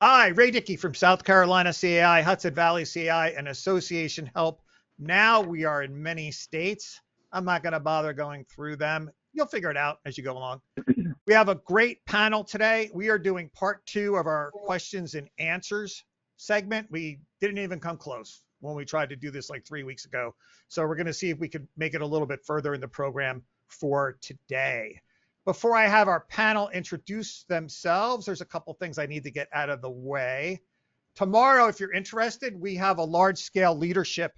Hi, Ray Dickey from South Carolina CAI, Hudson Valley CAI, and Association Help. Now we are in many states. I'm not going to bother going through them. You'll figure it out as you go along. We have a great panel today. We are doing part 2 of our questions and answers segment. We didn't even come close when we tried to do this like 3 weeks ago. So we're going to see if we can make it a little bit further in the program for today. Before I have our panel introduce themselves, there's a couple things I need to get out of the way. Tomorrow, if you're interested, we have a large-scale leadership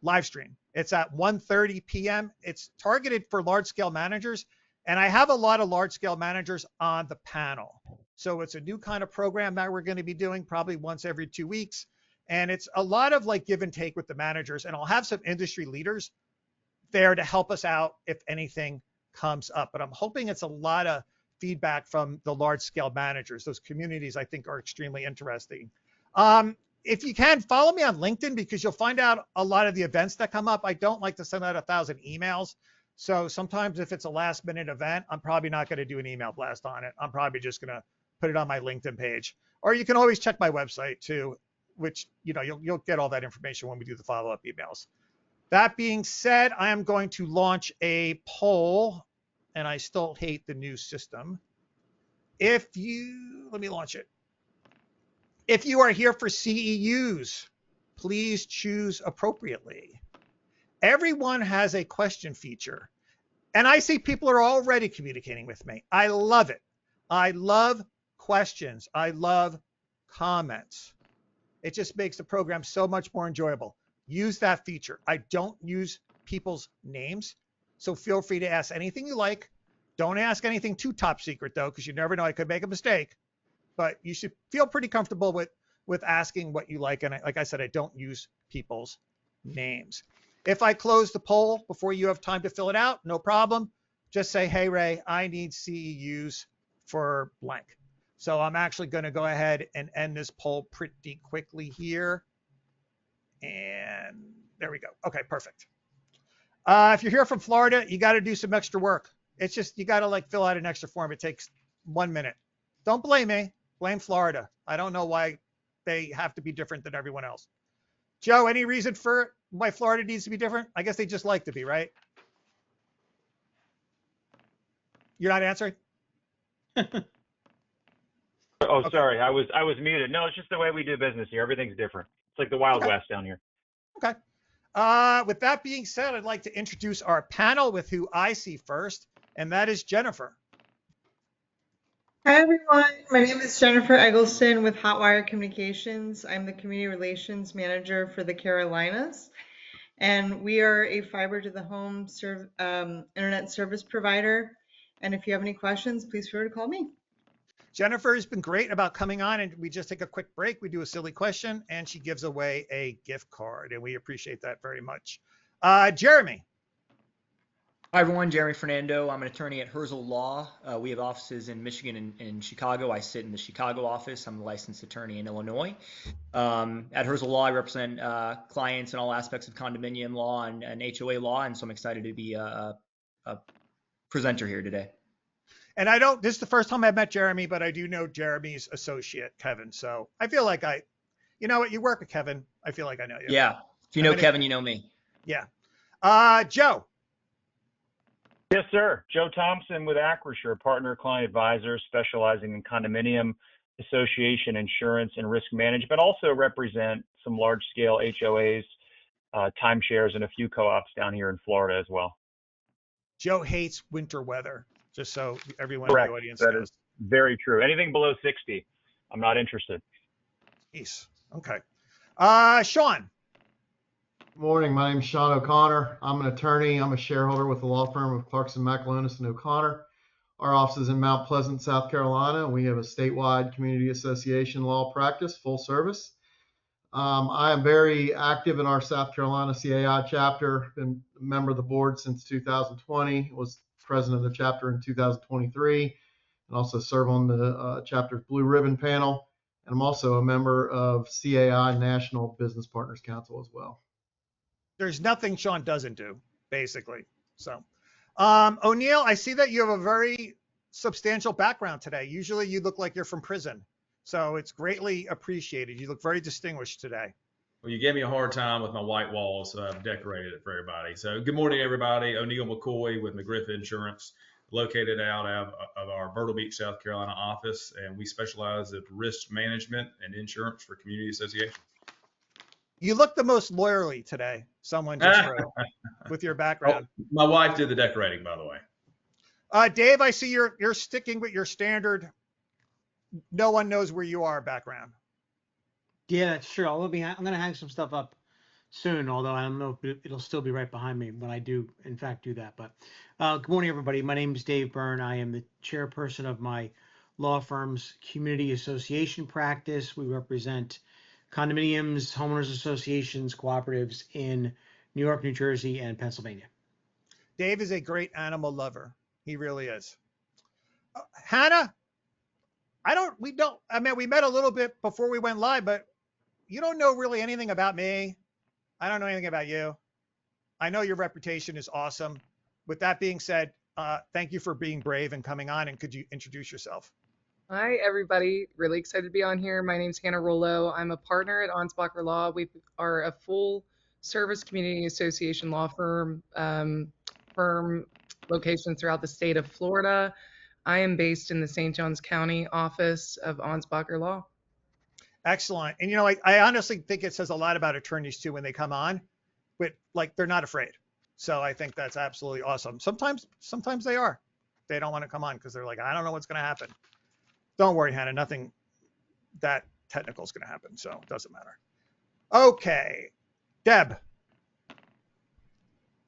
live stream. It's at 1:30 p.m. It's targeted for large-scale managers, and I have a lot of large-scale managers on the panel. So it's a new kind of program that we're going to be doing probably once every 2 weeks. And it's a lot of like give and take with the managers, and I'll have some industry leaders there to help us out if anything comes up. But I'm hoping it's a lot of feedback from the large scale managers. Those communities I think are extremely interesting. If you can, follow me on LinkedIn because you'll find out a lot of the events that come up. I don't like to send out 1,000 emails. So sometimes if it's a last minute event, I'm probably not going to do an email blast on it. I'm probably just going to put it on my LinkedIn page. Or you can always check my website too, which you'll get all that information when we do the follow-up emails. That being said, I am going to launch a poll, and I still hate the new system. Let me launch it. If you are here for CEUs, please choose appropriately. Everyone has a question feature, and I see people are already communicating with me. I love it. I love questions. I love comments. It just makes the program so much more enjoyable. Use that feature. I don't use people's names, so feel free to ask anything you like. Don't ask anything too top secret though, because you never know, I could make a mistake. But you should feel pretty comfortable with asking what you like. And like I said, I don't use people's names. If I close the poll before you have time to fill it out, no problem. Just say, hey Ray, I need CEUs for blank. So I'm actually going to go ahead and end this poll pretty quickly here. And there we go. Okay, perfect. If you're here from Florida, you got to do some extra work. It's just, you got to like fill out an extra form. It takes 1 minute. Don't blame me. Blame Florida. I don't know why they have to be different than everyone else. Joe, any reason for why Florida needs to be different? I guess they just like to be, right? You're not answering? Oh, okay. Sorry. I was muted. No, it's just the way we do business here. Everything's different. It's like the Wild West down here. Okay. With that being said, I'd like to introduce our panel with who I see first, and that is Jennifer. Hi, everyone. My name is Jennifer Eggleston with Hotwire Communications. I'm the Community Relations Manager for the Carolinas, and we are a fiber to the home internet service provider. And if you have any questions, please feel free to call me. Jennifer has been great about coming on, and we just take a quick break. We do a silly question, and she gives away a gift card, and we appreciate that very much. Jeremy. Hi, everyone. Jeremy Fernando. I'm an attorney at Herzl Law. We have offices in Michigan and Chicago. I sit in the Chicago office. I'm a licensed attorney in Illinois. At Herzl Law, I represent clients in all aspects of condominium law and HOA law, and so I'm excited to be a presenter here today. And this is the first time I've met Jeremy, but I do know Jeremy's associate, Kevin. So I feel like you know what, you work with Kevin. I feel like I know you. Yeah. If you know Kevin, you know me. Yeah. Joe. Yes, sir. Joe Thompson with Acrisure, partner client advisor, specializing in condominium association insurance and risk management. Also represent some large scale HOAs, timeshares, and a few co-ops down here in Florida as well. Joe hates winter weather, just so everyone Correct. in the audience knows. That is very true. Anything below 60, I'm not interested. Jeez. Okay. Sean. Good morning. My name is Sean O'Connor. I'm an attorney. I'm a shareholder with the law firm of Clarkson, McAlonis, and O'Connor. Our office is in Mount Pleasant, South Carolina. We have a statewide community association law practice, full service. I am very active in our South Carolina CAI chapter. Been a member of the board since 2020. Was president of the chapter in 2023, and also serve on the chapter's Blue Ribbon panel. And I'm also a member of CAI National Business Partners Council as well. There's nothing Sean doesn't do, basically. So, O'Neill, I see that you have a very substantial background today. Usually you look like you're from prison. So it's greatly appreciated. You look very distinguished today. Well, you gave me a hard time with my white walls, so I've decorated it for everybody. So good morning, everybody. O'Neill McCoy with McGriff Insurance, located out of our Myrtle Beach, South Carolina office, and we specialize in risk management and insurance for community associations. You look the most lawyerly today, someone just wrote, with your background. Oh, my wife did the decorating, by the way. Dave, I see you're sticking with your standard. No one knows where you are background. Yeah, that's true. I'm going to hang some stuff up soon, although I don't know if it'll still be right behind me when I do, in fact, do that. But good morning, everybody. My name is Dave Byrne. I am the chairperson of my law firm's community association practice. We represent condominiums, homeowners associations, cooperatives in New York, New Jersey, and Pennsylvania. Dave is a great animal lover. He really is. Hannah, we met a little bit before we went live, but you don't know really anything about me. I don't know anything about you. I know your reputation is awesome. With that being said, thank you for being brave and coming on. And could you introduce yourself? Hi, everybody. Really excited to be on here. My name's Hannah Rollo. I'm a partner at Ansbacher Law. We are a full service community association law firm, location throughout the state of Florida. I am based in the St. Johns County office of Ansbacher Law. Excellent. And, I honestly think it says a lot about attorneys too when they come on, but they're not afraid. So I think that's absolutely awesome. Sometimes they are. They don't want to come on because they're like, I don't know what's going to happen. Don't worry, Hannah. Nothing that technical is going to happen. So it doesn't matter. Okay. Deb.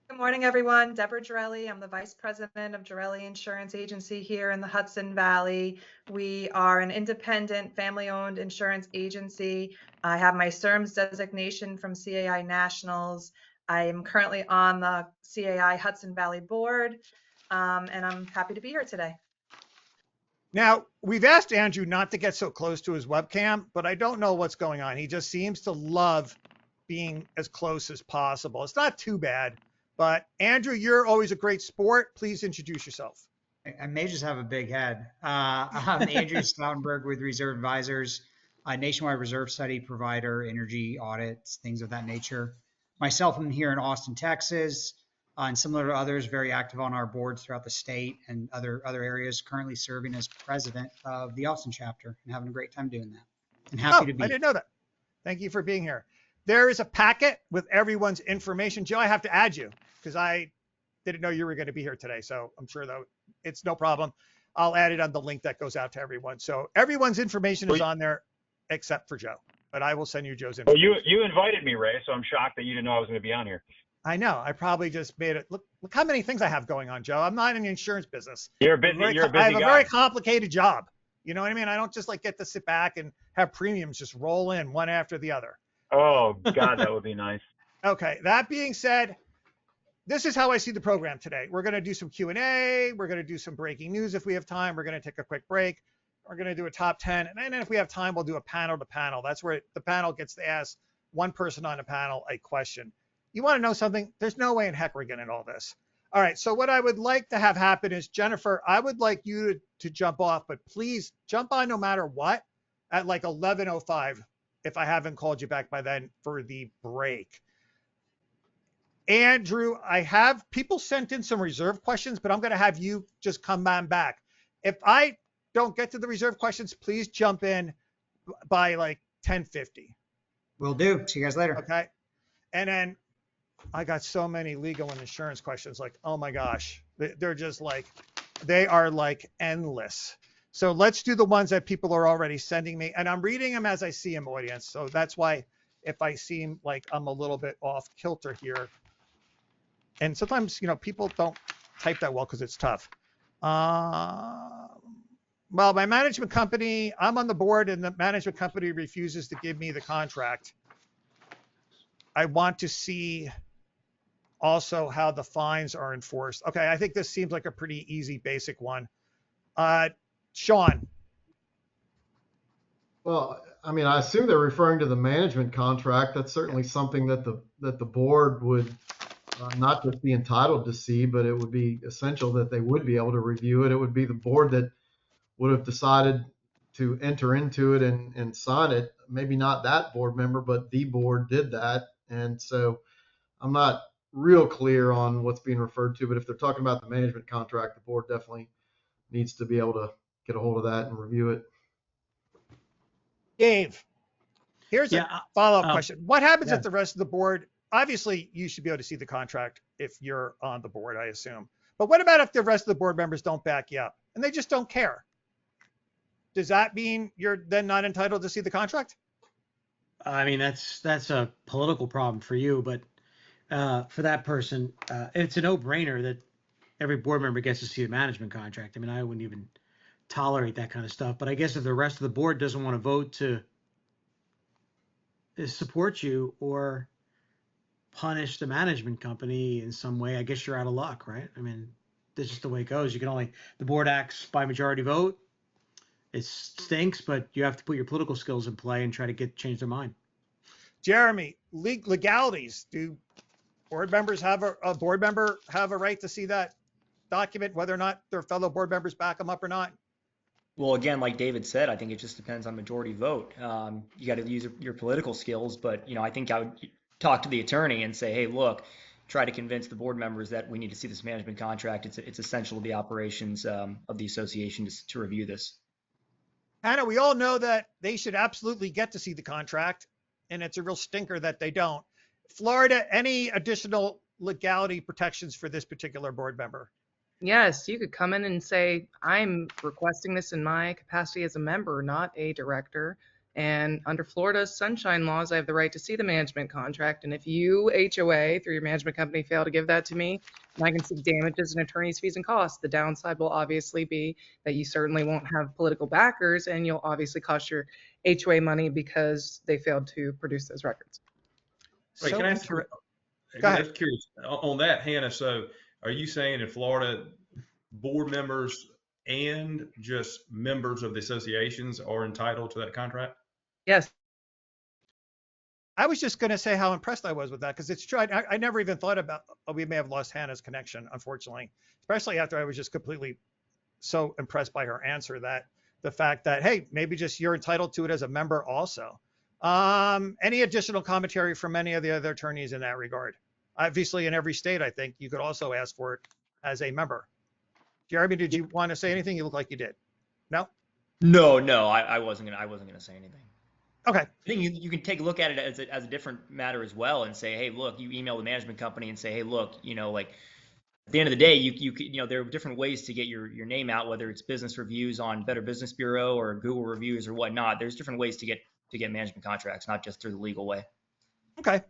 Good morning, everyone. Deborah Girelli. I'm the Vice President of Girelli Insurance Agency here in the Hudson Valley. We are an independent, family-owned insurance agency. I have my CIRMS designation from CAI Nationals. I am currently on the CAI Hudson Valley Board, and I'm happy to be here today. Now, we've asked Andrew not to get so close to his webcam, but I don't know what's going on. He just seems to love being as close as possible. It's not too bad. But Andrew, you're always a great sport. Please introduce yourself. I may just have a big head. I'm Andrew Stoutenberg with Reserve Advisors, a nationwide reserve study provider, energy audits, things of that nature. Myself, I'm here in Austin, Texas, and similar to others, very active on our boards throughout the state and other areas, currently serving as president of the Austin chapter and having a great time doing that. And happy to be I didn't know that. Thank you for being here. There is a packet with everyone's information. Joe, I have to add you because I didn't know you were going to be here today. So I'm sure though it's no problem. I'll add it on the link that goes out to everyone. So everyone's information is on there except for Joe, but I will send you Joe's information. Well, you invited me, Ray, so I'm shocked that you didn't know I was going to be on here. I know. I probably just made it. Look how many things I have going on, Joe. I'm not in the insurance business. You're a busy I have guy. a very complicated job. You know what I mean? I don't just get to sit back and have premiums just roll in one after the other. Oh, God, that would be nice. Okay. That being said, this is how I see the program today. We're going to do some Q&A. We're going to do some breaking news if we have time. We're going to take a quick break. We're going to do a top 10. And then if we have time, we'll do a panel to panel. That's where the panel gets to ask one person on the panel a question. You want to know something? There's no way in heck we're getting all this. All right. So what I would like to have happen is, Jennifer, I would like you to jump off, but please jump on no matter what at 11:05. If I haven't called you back by then for the break. Andrew, I have people sent in some reserve questions, but I'm going to have you just come on back. If I don't get to the reserve questions, please jump in by 10:50. Will do. See you guys later. Okay. And then I got so many legal and insurance questions. Oh my gosh, they're just they are endless. So let's do the ones that people are already sending me. And I'm reading them as I see them, audience. So that's why if I seem like I'm a little bit off kilter here. And sometimes, people don't type that well because it's tough. Well, my management company, I'm on the board and the management company refuses to give me the contract. I want to see also how the fines are enforced. Okay, I think this seems like a pretty easy, basic one. Sean. Well, I assume they're referring to the management contract. That's certainly something that the board would not just be entitled to see, but it would be essential that they would be able to review it. It would be the board that would have decided to enter into it and sign it. Maybe not that board member, but the board did that. And so I'm not real clear on what's being referred to, but if they're talking about the management contract, the board definitely needs to be able to get a hold of that and review it. Dave, here's Yeah, a follow-up question. What happens yeah. if the rest of the board, obviously you should be able to see the contract if you're on the board, I assume. But what about if the rest of the board members don't back you up and they just don't care? Does that mean you're then not entitled to see the contract? I mean, that's a political problem for you, but for that person, it's a no-brainer that every board member gets to see the management contract. I mean, I wouldn't even tolerate that kind of stuff. But I guess if the rest of the board doesn't want to vote to support you or punish the management company in some way, I guess you're out of luck, right? I mean, that's just the way it goes. The board acts by majority vote. It stinks, but you have to put your political skills in play and try to change their mind. Jeremy, legalities. Do board members have a board member have a right to see that document, whether or not their fellow board members back them up or not? Well, again, like David said, I think it just depends on majority vote. You got to use your political skills, but I think I would talk to the attorney and say, hey, look, try to convince the board members that we need to see this management contract. It's essential to the operations of the association to review this. Hannah, we all know that they should absolutely get to see the contract, and it's a real stinker that they don't. Florida, any additional legality protections for this particular board member? Yes, you could come in and say, I'm requesting this in my capacity as a member, not a director. And under Florida's sunshine laws, I have the right to see the management contract. And if you, HOA, through your management company, fail to give that to me, and I can seek damages and attorney's fees and costs. The downside will obviously be that you certainly won't have political backers, and you'll obviously cost your HOA money because they failed to produce those records. Wait, can I ask you, I'm curious on that, Hannah? So are you saying in Florida, board members and just members of the associations are entitled to that contract? Yes. I was just going to say how impressed I was with that, because it's true. I never even thought about, we may have lost Hannah's connection, unfortunately, especially after I was just completely so impressed by her answer, that the fact that, hey, maybe just you're entitled to it as a member also. Any additional commentary from any of the other attorneys in that regard? Obviously, in every state, I think you could also ask for it as a member. Jeremy, did you want to say anything? You look like you did. No? No, I wasn't gonna say anything. Okay. I think you can take a look at it as a different matter as well and say, hey, look, you email the management company and say, hey, look, like at the end of the day, you there are different ways to get your name out, whether it's business reviews on Better Business Bureau or Google reviews or whatnot. There's different ways to get management contracts, not just through the legal way. Okay.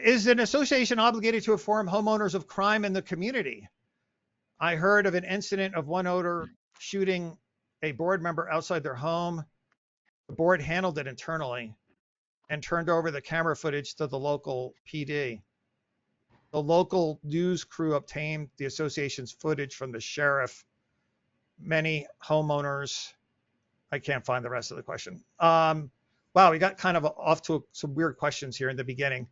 Is an association obligated to inform homeowners of crime in the community? I heard of an incident of one owner shooting a board member outside their home. The board handled it internally and turned over the camera footage to the local PD. The local news crew obtained the association's footage from the sheriff. Many homeowners, I can't find the rest of the question. Wow, we got kind of off to some weird questions here in the beginning.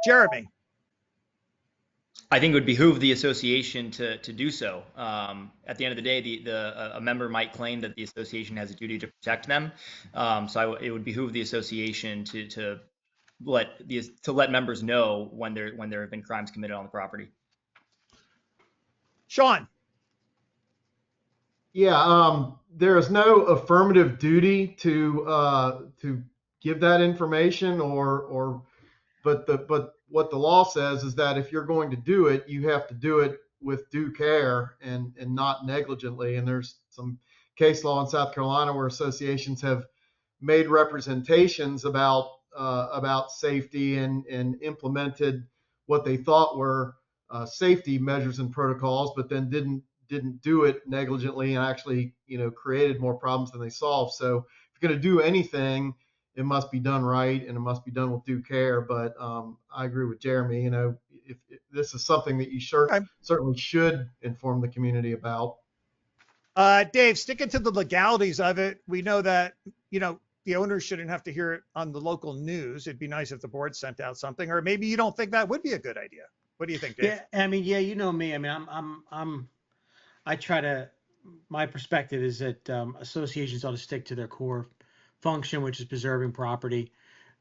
Jeremy. I think it would behoove the association to do so. At the end of the day, a member might claim that the association has a duty to protect them. So it would behoove the association to let members know when there have been crimes committed on the property. Sean. Yeah, there is no affirmative duty to give that information, but what the law says is that if you're going to do it, you have to do it with due care and not negligently. And there's some case law in South Carolina where associations have made representations about safety and implemented what they thought were safety measures and protocols, but then didn't do it negligently and actually created more problems than they solved. So if you're going to do anything, it must be done right and it must be done with due care. But I agree with Jeremy. If this is something that you certainly should inform the community about. Dave, sticking to the legalities of it, we know that the owners shouldn't have to hear it on the local news. It'd be nice if the board sent out something, or maybe you don't think that would be a good idea. What do you think, Dave? Yeah, I mean, you know me. I mean, I try to my perspective is that associations ought to stick to their core function, which is preserving property,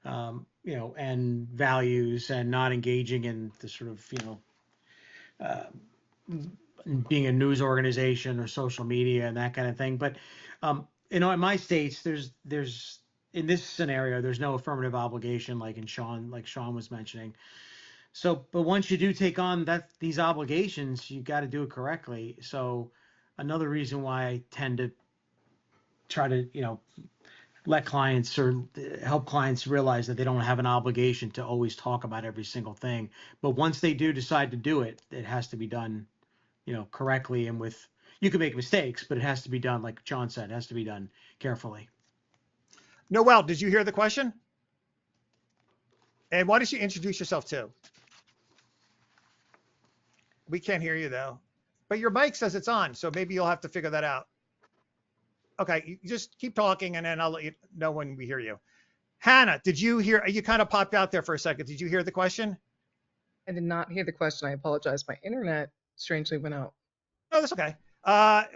and values, and not engaging in the sort of, being a news organization or social media and that kind of thing. But, in my states, there's in this scenario, there's no affirmative obligation like Sean was mentioning. So, but once you do take on these obligations, you got to do it correctly. So another reason why I tend to try to, let clients or help clients realize that they don't have an obligation to always talk about every single thing. But once they do decide to do it, it has to be done, correctly, and you can make mistakes, but it has to be done, like John said, it has to be done carefully. Noel, did you hear the question? And why don't you introduce yourself too? We can't hear you though, but your mic says it's on, so maybe you'll have to figure that out. Okay, you just keep talking and then I'll let you know when we hear you. Hannah, did you hear, you kind of popped out there for a second. Did you hear the question? I did not hear the question. I apologize. My internet strangely went out. No, that's okay.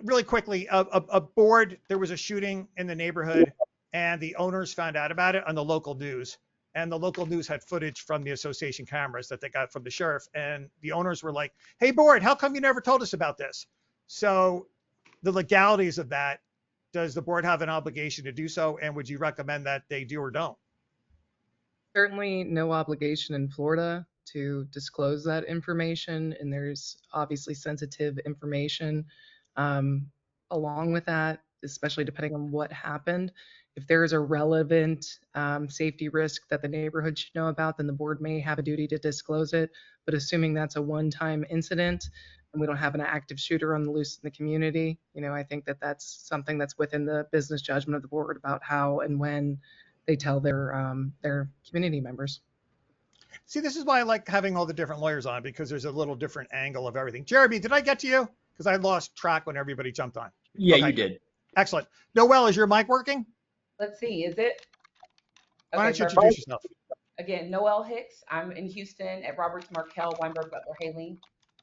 Really quickly, a board, there was a shooting in the neighborhood and the owners found out about it on the local news. And the local news had footage from the association cameras that they got from the sheriff. And the owners were like, hey, board, how come you never told us about this? So the legalities of that, does the board have an obligation to do so? And would you recommend that they do or don't? Certainly no obligation in Florida to disclose that information. And there's obviously sensitive information along with that, especially depending on what happened. If there is a relevant safety risk that the neighborhood should know about, then the board may have a duty to disclose it. But assuming that's a one-time incident and we don't have an active shooter on the loose in the community, I think that that's something that's within the business judgment of the board about how and when they tell their community members. See, this is why I like having all the different lawyers on, because there's a little different angle of everything. Jeremy, did I get to you? Because I lost track when everybody jumped on. Yeah, Okay. you did. Excellent. Noel, is your mic working? Let's see, is it? Why don't you perfect. introduce yourself? Again, Noelle Hicks. I'm in Houston at Roberts, Markel, Weinberg, Butler, Haley.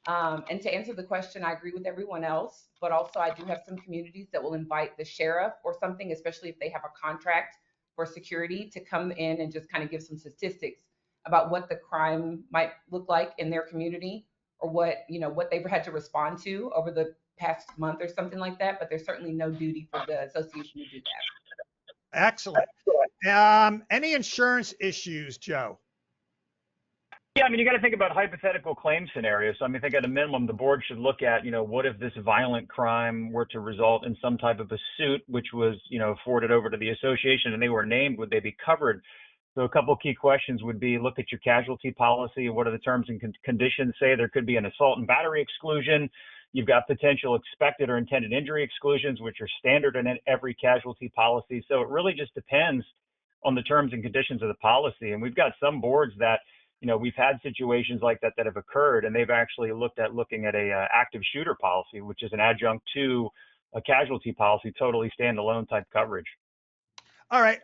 And to answer the question, I agree with everyone else, but also I do have some communities that will invite the sheriff or something, especially if they have a contract for security, to come in and just kind of give some statistics about what the crime might look like in their community, or what they've had to respond to over the past month or something like that. But there's certainly no duty for the association to do that. Excellent. Any insurance issues, Joe? Yeah, I mean, you got to think about hypothetical claim scenarios. So, I mean, I think at a minimum, the board should look at, what if this violent crime were to result in some type of a suit, which was, forwarded over to the association and they were named, would they be covered? So a couple of key questions would be, look at your casualty policy and what are the terms and conditions say. There could be an assault and battery exclusion. You've got potential expected or intended injury exclusions, which are standard in every casualty policy. So it really just depends on the terms and conditions of the policy. And we've got some boards that, we've had situations like that have occurred, and they've actually looking at a active shooter policy, which is an adjunct to a casualty policy, totally standalone type coverage. All right.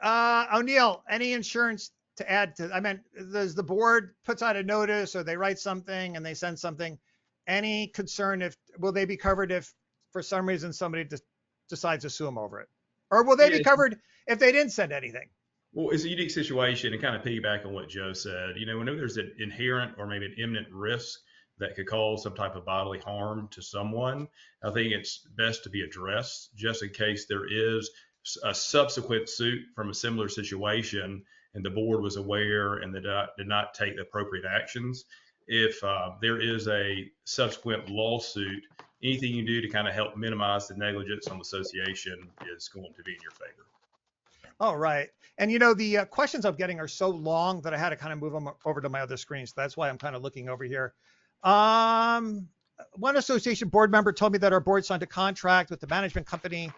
O'Neill, any insurance to add to, does the board puts out a notice or they write something and they send something? Any concern will they be covered if for some reason somebody decides to sue them over it? Or will they be covered if they didn't send anything? Well, it's a unique situation, and kind of piggyback on what Joe said. Whenever there's an inherent or maybe an imminent risk that could cause some type of bodily harm to someone, I think it's best to be addressed just in case there is a subsequent suit from a similar situation and the board was aware and did not take the appropriate actions. If there is a subsequent lawsuit, anything you do to kind of help minimize the negligence on the association is going to be in your favor. All right. And the questions I'm getting are so long that I had to kind of move them over to my other screen. So that's why I'm kind of looking over here. One association board member told me that our board signed a contract with the management company,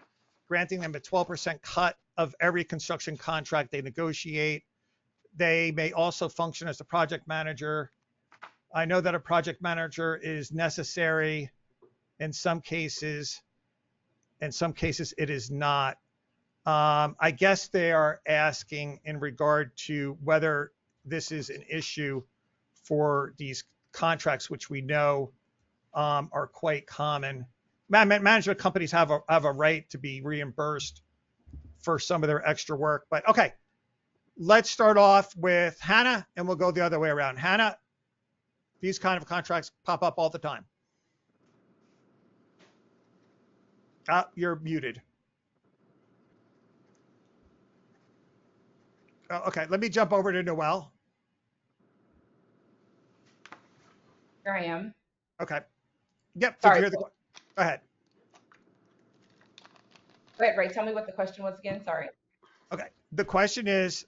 granting them a 12% cut of every construction contract they negotiate. They may also function as the project manager. I know that a project manager is necessary in some cases. In some cases, it is not. I guess they are asking in regard to whether this is an issue for these contracts, which we know are quite common. management companies have a right to be reimbursed for some of their extra work. But okay, let's start off with Hannah, and we'll go the other way around. Hannah, these kind of contracts pop up all the time. You're muted. Okay, let me jump over to Noel. Here I am. Okay. Yep. Sorry. Go ahead. Go ahead, Ray. Tell me what the question was again. Sorry. Okay. The question is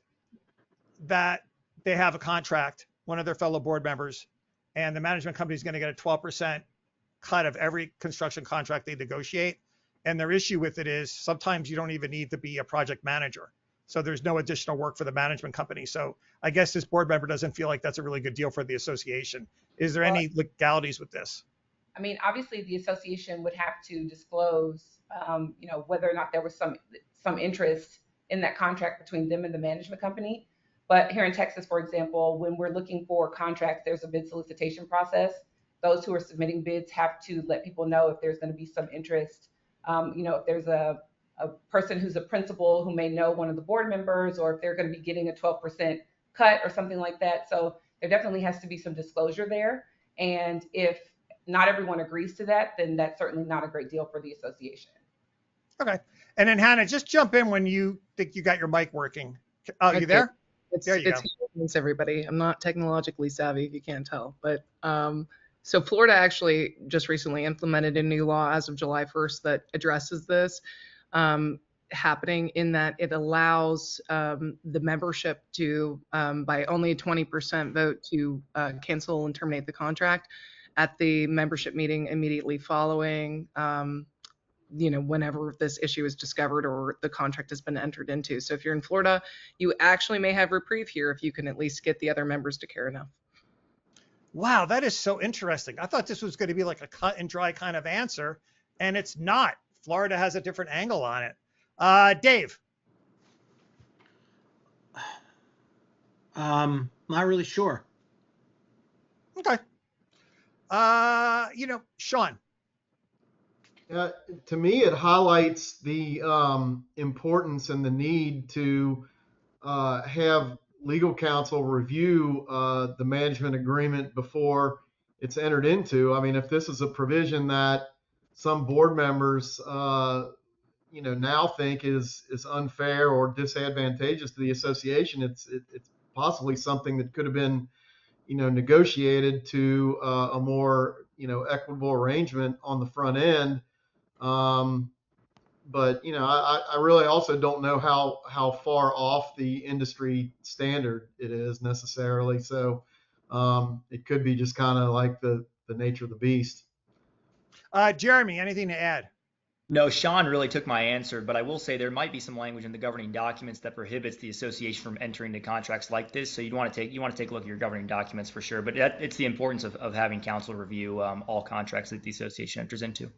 that they have a contract, one of their fellow board members, and the management company is going to get a 12% cut of every construction contract they negotiate. And their issue with it is sometimes you don't even need to be a project manager. So there's no additional work for the management company. So I guess this board member doesn't feel like that's a really good deal for the association. Is there any legalities with this? I mean, obviously the association would have to disclose, whether or not there was some interest in that contract between them and the management company. But here in Texas, for example, when we're looking for contracts, there's a bid solicitation process. Those who are submitting bids have to let people know if there's going to be some interest. If there's a person who's a principal who may know one of the board members, or if they're going to be getting a 12% cut or something like that. So there definitely has to be some disclosure there. And if not everyone agrees to that, then that's certainly not a great deal for the association. Okay. And then Hannah, just jump in when you think you got your mic working. Oh, you there? There you go. It's everybody. I'm not technologically savvy, if you can't tell. But so Florida actually just recently implemented a new law as of July 1st that addresses this. Happening in that it allows the membership to, by only a 20% vote, to cancel and terminate the contract at the membership meeting immediately following, whenever this issue is discovered or the contract has been entered into. So if you're in Florida, you actually may have reprieve here if you can at least get the other members to care enough. Wow, that is so interesting. I thought this was going to be like a cut and dry kind of answer, and it's not. Florida has a different angle on it. Dave. Not really sure. Okay. Sean. To me, it highlights the importance and the need to have legal counsel review the management agreement before it's entered into. I mean, if this is a provision that some board members, now think is unfair or disadvantageous to the association, it's possibly something that could have been, negotiated to a more, equitable arrangement on the front end. But I really also don't know how far off the industry standard it is necessarily. So it could be just kind of like the nature of the beast. Jeremy, anything to add? No, Sean really took my answer, but I will say there might be some language in the governing documents that prohibits the association from entering into contracts like this. So you want to take a look at your governing documents for sure. But it's the importance of having counsel review all contracts that the association enters into.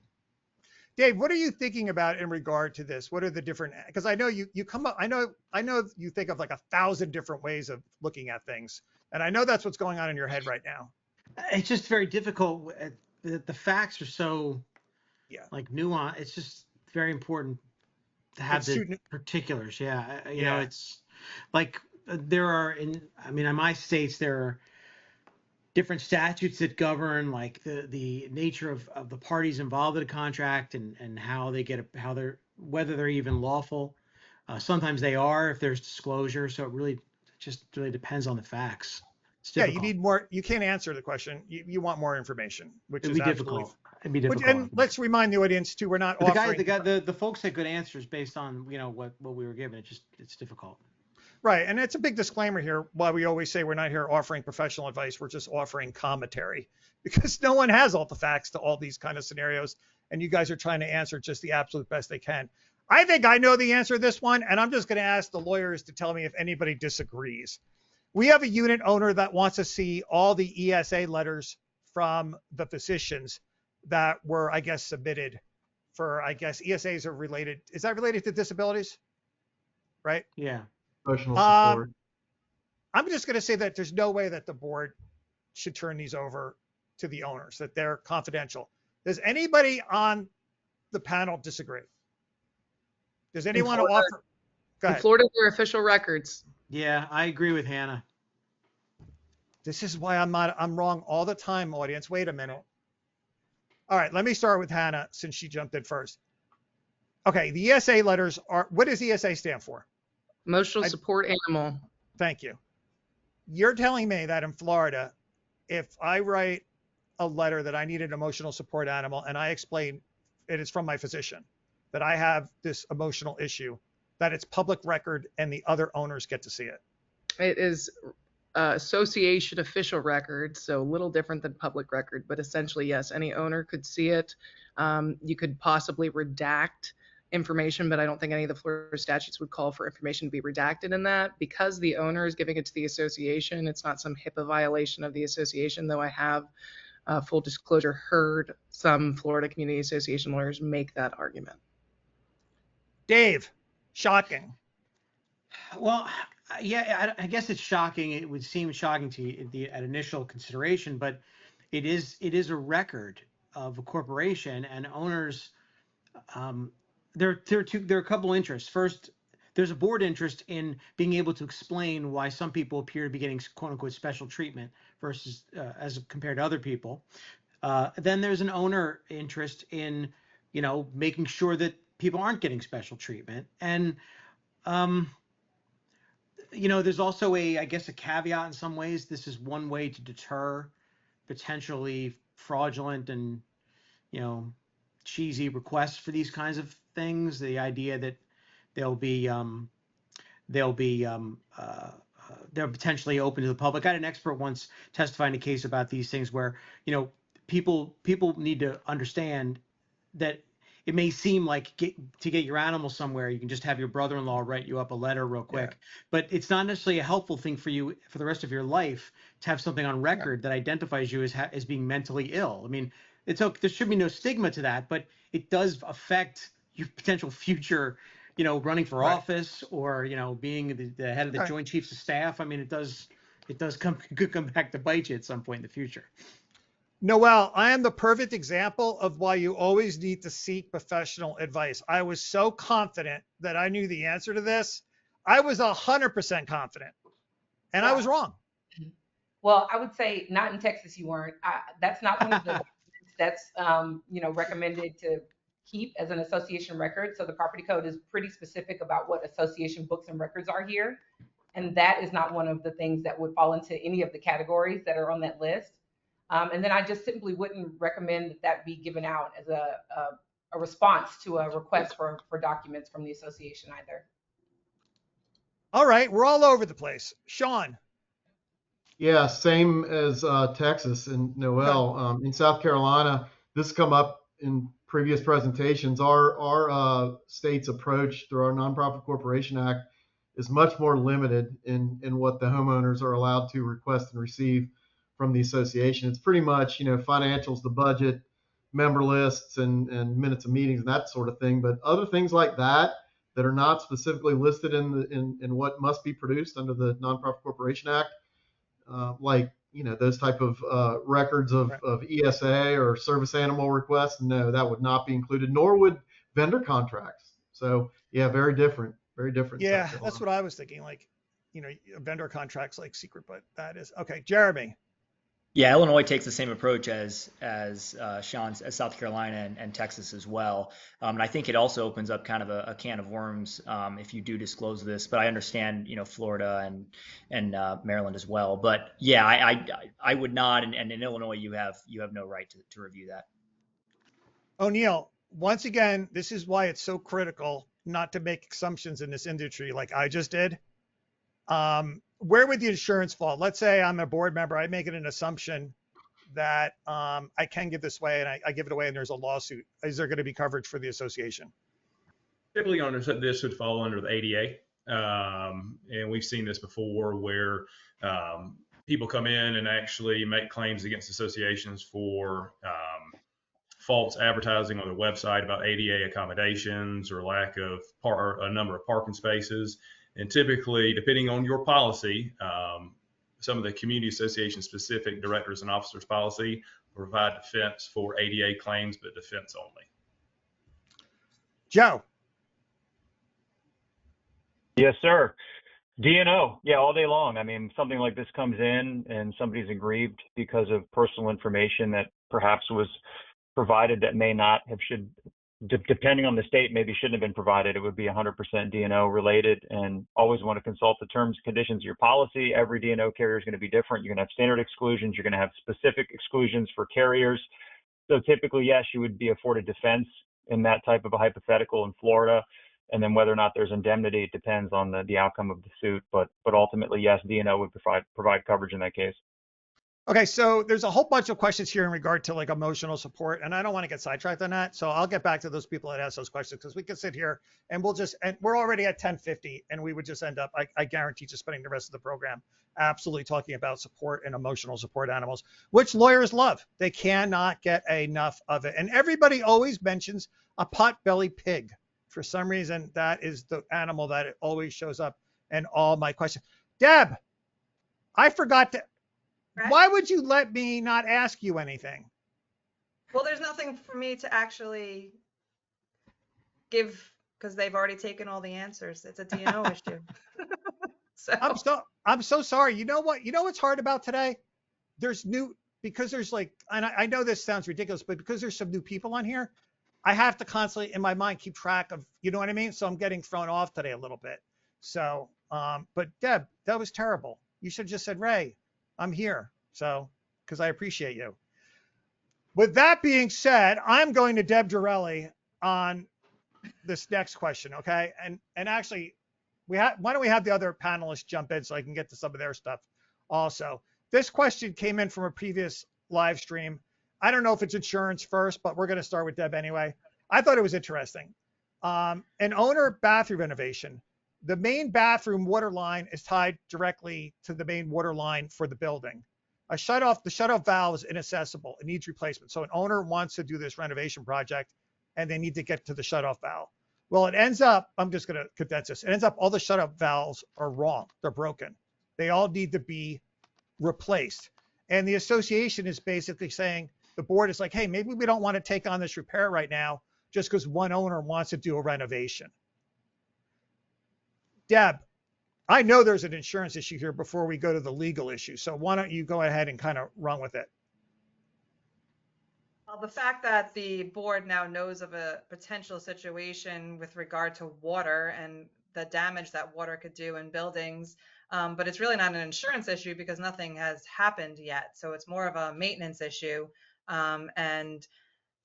Dave, what are you thinking about in regard to this? What are the different? Because I know you come up. I know you think of like 1,000 different ways of looking at things, and I know that's what's going on in your head right now. It's just very difficult. The facts are so nuanced. It's just very important to have the particulars. Yeah, it's like there are in my states there are different statutes that govern like the nature of the parties involved in a contract and how they whether they're even lawful. Sometimes they are if there's disclosure. So it really depends on the facts. Yeah, you need more. You can't answer the question. You want more information, which is difficult. It'd be difficult. And let's remind the audience too, we're not offering. The folks had good answers based on what we were given. It's difficult. Right, and it's a big disclaimer here. Why we always say we're not here offering professional advice. We're just offering commentary because no one has all the facts to all these kind of scenarios, and you guys are trying to answer just the absolute best they can. I think I know the answer to this one, and I'm just going to ask the lawyers to tell me if anybody disagrees. We have a unit owner that wants to see all the ESA letters from the physicians that were, I guess, submitted for, I guess, ESAs are related. Is that related to disabilities? Right? Yeah. Emotional support. I'm just going to say that there's no way that the board should turn these over to the owners, that they're confidential. Does anybody on the panel disagree? Does In anyone Florida, offer? Go in ahead. Florida, they're official records. Yeah, I agree with Hannah. This is why I'm wrong all the time, audience. Wait a minute. All right, let me start with Hannah since she jumped in first. Okay, the ESA letters are, what does ESA stand for? Emotional support animal. Thank you. You're telling me that in Florida, if I write a letter that I need an emotional support animal and I explain it is from my physician, that I have this emotional issue, that it's public record and the other owners get to see it? It is association official record, so a little different than public record, but essentially, yes, any owner could see it. You could possibly redact information, but I don't think any of the Florida statutes would call for information to be redacted in that. Because the owner is giving it to the association, it's not some HIPAA violation of the association, though I have, full disclosure, heard some Florida Community Association lawyers make that argument. Dave, shocking. Well, yeah, I guess it's shocking. It would seem shocking to you at initial consideration, but it is a record of a corporation, and owners. There are a couple interests. First, there's a board interest in being able to explain why some people appear to be getting "quote unquote" special treatment versus as compared to other people. Then there's an owner interest in, making sure that people aren't getting special treatment, and there's also I guess a caveat in some ways. This is one way to deter potentially fraudulent and, cheesy requests for these kinds of things. The idea that they'll potentially open to the public. I had an expert once testify in a case about these things where, people need to understand that it may seem like to get your animal somewhere, you can just have your brother-in-law write you up a letter real quick, but it's not necessarily a helpful thing for you for the rest of your life to have something on record that identifies you as being mentally ill. I mean, there should be no stigma to that, but it does affect your potential future, running for office or, being the head of the Joint Chiefs of Staff. I mean, could come back to bite you at some point in the future. Noel, I am the perfect example of why you always need to seek professional advice. I was so confident that I knew the answer to this. I was 100% confident, and I was wrong. Well, I would say not in Texas you weren't. That's not one of the that's recommended to keep as an association record. So the property code is pretty specific about what association books and records are here. And that is not one of the things that would fall into any of the categories that are on that list. And then I just simply wouldn't recommend that be given out as a response to a request for documents from the association either. All right, we're all over the place. Sean. Yeah, same as Texas and Noel. In South Carolina, this has come up in previous presentations. Our state's approach through our Nonprofit Corporation Act is much more limited in what the homeowners are allowed to request and receive from the association. It's pretty much, financials, the budget, member lists, and minutes of meetings and that sort of thing. But other things like that are not specifically listed in what must be produced under the Nonprofit Corporation Act, like those type of records of ESA or service animal requests, no, that would not be included, nor would vendor contracts. So yeah, very different. Yeah, that's what I was thinking. Like, vendor contracts like secret, but that is okay. Jeremy. Yeah, Illinois takes the same approach as Sean's, as South Carolina and Texas as well. And I think it also opens up kind of a can of worms if you do disclose this. But I understand, Florida and Maryland as well. But yeah, I would not. And in Illinois, you have no right to review that. O'Neill, once again, this is why it's so critical not to make assumptions in this industry like I just did. Where would the insurance fall? Let's say I'm a board member. I make it an assumption that I can give this away, and I give it away, and there's a lawsuit. Is there going to be coverage for the association? Typically, this would fall under the ADA, and we've seen this before where people come in and actually make claims against associations for false advertising on their website about ADA accommodations or lack of a number of parking spaces. And typically, depending on your policy, some of the community association specific directors and officers policy will provide defense for ADA claims, but defense only. Joe. Yes, sir. D&O, yeah, all day long. I mean, something like this comes in and somebody's aggrieved because of personal information that perhaps was provided that may not have depending on the state, maybe shouldn't have been provided. It would be 100% D&O related, and always want to consult the terms and conditions of your policy. Every D&O carrier is going to be different. You're going to have standard exclusions. You're going to have specific exclusions for carriers. So typically, yes, you would be afforded defense in that type of a hypothetical in Florida. And then whether or not there's indemnity, it depends on the outcome of the suit. But ultimately, yes, D&O would provide coverage in that case. Okay, so there's a whole bunch of questions here in regard to like emotional support, and I don't want to get sidetracked on that. So I'll get back to those people that ask those questions, because we can sit here and we're already at 10:50, and we would just end up, I guarantee, just spending the rest of the program absolutely talking about support and emotional support animals, which lawyers love. They cannot get enough of it. And everybody always mentions a pot-bellied pig. For some reason, that is the animal that it always shows up in all my questions. Deb, I forgot to. Right? Why would you let me not ask you anything? Well, there's nothing for me to actually give because they've already taken all the answers. It's a D&O issue. I'm so sorry. You know what? You know what's hard about today? Because there's like, and I know this sounds ridiculous, but because there's some new people on here, I have to constantly in my mind keep track of, you know what I mean? So I'm getting thrown off today a little bit. So, but Deb, that was terrible. You should have just said, Ray, I'm here. So, because I appreciate you. With that being said, I'm going to Deb Dorelli on this next question. Okay. And actually why don't we have the other panelists jump in so I can get to some of their stuff also. This question came in from a previous live stream. I don't know if it's insurance first, but we're going to start with Deb anyway. I thought it was interesting. An owner bathroom renovation. The main bathroom water line is tied directly to the main water line for the building. The shutoff valve is inaccessible. It needs replacement. So an owner wants to do this renovation project and they need to get to the shutoff valve. Well, it ends up, I'm just going to condense this. It ends up all the shutoff valves are wrong. They're broken. They all need to be replaced. And the association is basically saying, the board is like, hey, maybe we don't want to take on this repair right now just because one owner wants to do a renovation. Deb, I know there's an insurance issue here before we go to the legal issue. So why don't you go ahead and kind of run with it? Well, the fact that the board now knows of a potential situation with regard to water and the damage that water could do in buildings, but it's really not an insurance issue because nothing has happened yet. So it's more of a maintenance issue. And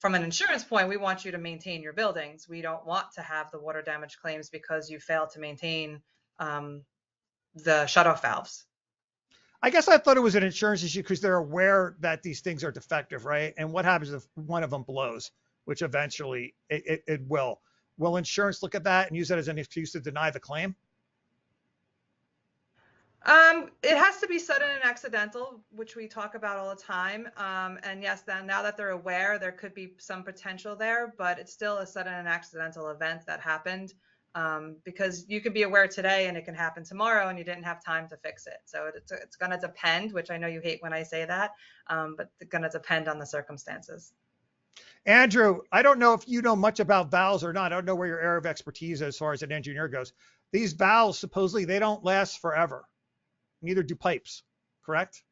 from an insurance point, we want you to maintain your buildings. We don't want to have the water damage claims because you failed to maintain the shutoff valves. I guess I thought it was an insurance issue because they're aware that these things are defective, right? And what happens if one of them blows, which eventually it will. Will insurance look at that and use that as an excuse to deny the claim? It has to be sudden and accidental, which we talk about all the time. And yes, now that they're aware, there could be some potential there, but it's still a sudden and accidental event that happened. Because you could be aware today and it can happen tomorrow and you didn't have time to fix it. So it's going to depend, which I know you hate when I say that, but it's going to depend on the circumstances. Andrew, I don't know if you know much about valves or not. I don't know where your area of expertise is as far as an engineer goes. These valves, supposedly, they don't last forever. Neither do pipes, correct?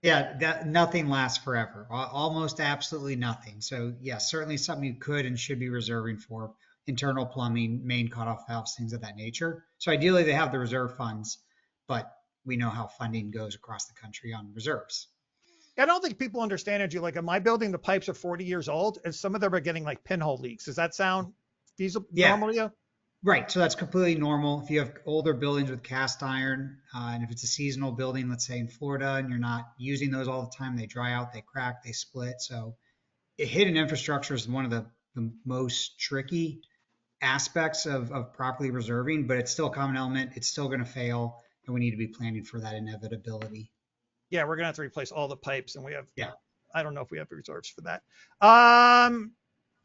Yeah, nothing lasts forever. Almost absolutely nothing. So yes, certainly something you could and should be reserving for. Internal plumbing, main cutoff valves, things of that nature. So ideally they have the reserve funds, but we know how funding goes across the country on reserves. I don't think people understand, Andrew. Like in my building, the pipes are 40 years old and some of them are getting like pinhole leaks. Does that sound feasible? Yeah. Normal to you? Right. So that's completely normal. If you have older buildings with cast iron, and if it's a seasonal building, let's say in Florida, and you're not using those all the time, they dry out, they crack, they split. So hidden infrastructure is one of the most tricky aspects of properly reserving, but it's still a common element. It's still going to fail, and we need to be planning for that inevitability. Yeah, we're going to have to replace all the pipes, and we have, I don't know if we have reserves for that.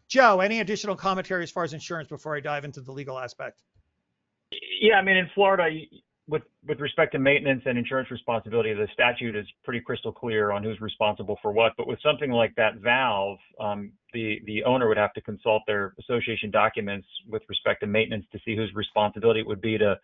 Joe, any additional commentary as far as insurance before I dive into the legal aspect? Yeah, I mean, in Florida, with respect to maintenance and insurance responsibility, the statute is pretty crystal clear on who's responsible for what. But with something like that valve, the owner would have to consult their association documents with respect to maintenance to see whose responsibility it would be to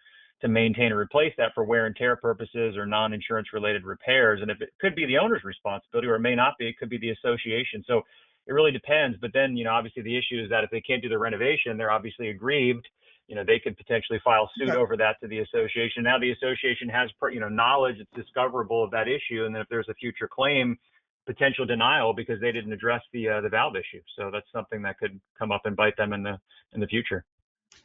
maintain or replace that for wear and tear purposes or non-insurance related repairs. And if it could be the owner's responsibility, or it may not be, it could be the association. So it really depends. But then, obviously the issue is that if they can't do the renovation, they're obviously aggrieved. They could potentially file suit over that to the association. Now the association has, knowledge it's discoverable of that issue. And then if there's a future claim, potential denial because they didn't address the valve issue. So that's something that could come up and bite them in the future.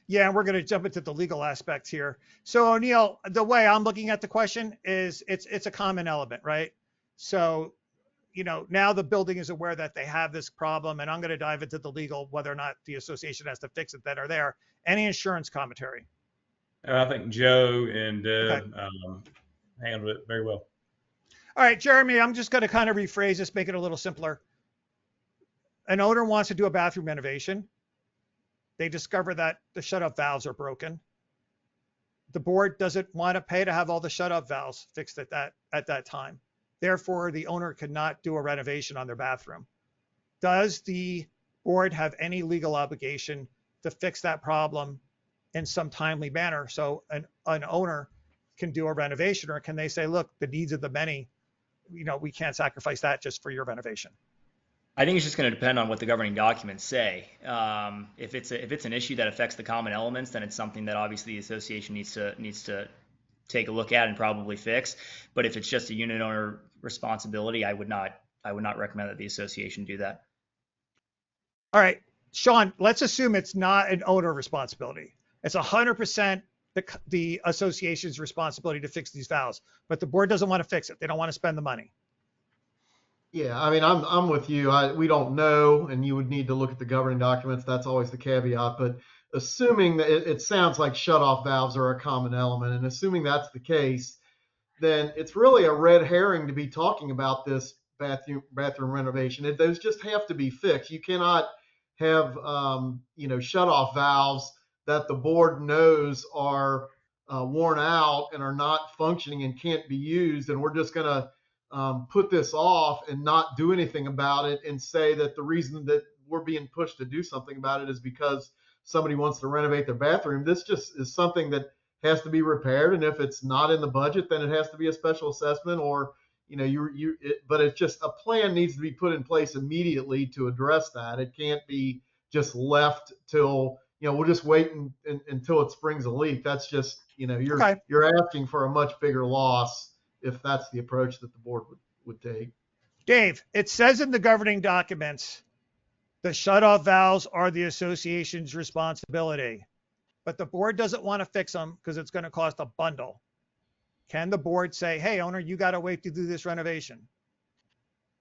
Yeah, and we're going to jump into the legal aspects here. So O'Neill, the way I'm looking at the question is it's a common element, right? So, now the building is aware that they have this problem, and I'm going to dive into the legal, whether or not the association has to fix it that are there. Any insurance commentary? I think Joe and Deb handled it very well. All right, Jeremy, I'm just going to kind of rephrase this, make it a little simpler. An owner wants to do a bathroom renovation. They discover that the shut-off valves are broken. The board doesn't want to pay to have all the shut-off valves fixed at that time. Therefore, the owner could not do a renovation on their bathroom. Does the board have any legal obligation to fix that problem in some timely manner so an owner can do a renovation, or can they say, look, the needs of the many, we can't sacrifice that just for your renovation? I think it's just going to depend on what the governing documents say. If it's an issue that affects the common elements, then it's something that obviously the association needs to take a look at and probably fix. But if it's just a unit owner responsibility, I would not recommend that the association do that. All right, Sean, let's assume it's not an owner responsibility. It's 100% the association's responsibility to fix these valves, but the board doesn't want to fix it. They don't want to spend the money. Yeah, I mean, I'm with you. We don't know, and you would need to look at the governing documents. That's always the caveat. But assuming that it sounds like shut-off valves are a common element, and assuming that's the case, then it's really a red herring to be talking about this bathroom renovation. Those just have to be fixed. You cannot have shut-off valves that the board knows are worn out and are not functioning and can't be used, and we're just going to put this off and not do anything about it and say that the reason that we're being pushed to do something about it is because somebody wants to renovate their bathroom. This just is something that has to be repaired, and if it's not in the budget, then it has to be a special assessment, or but it's just a plan needs to be put in place immediately to address that. It can't be just left till we'll just wait until it springs a leak. That's just you're asking for a much bigger loss if that's the approach that the board would take. Dave, it says in the governing documents, the shut-off valves are the association's responsibility, but the board doesn't want to fix them because it's going to cost a bundle. Can the board say, hey, owner, you got to wait to do this renovation?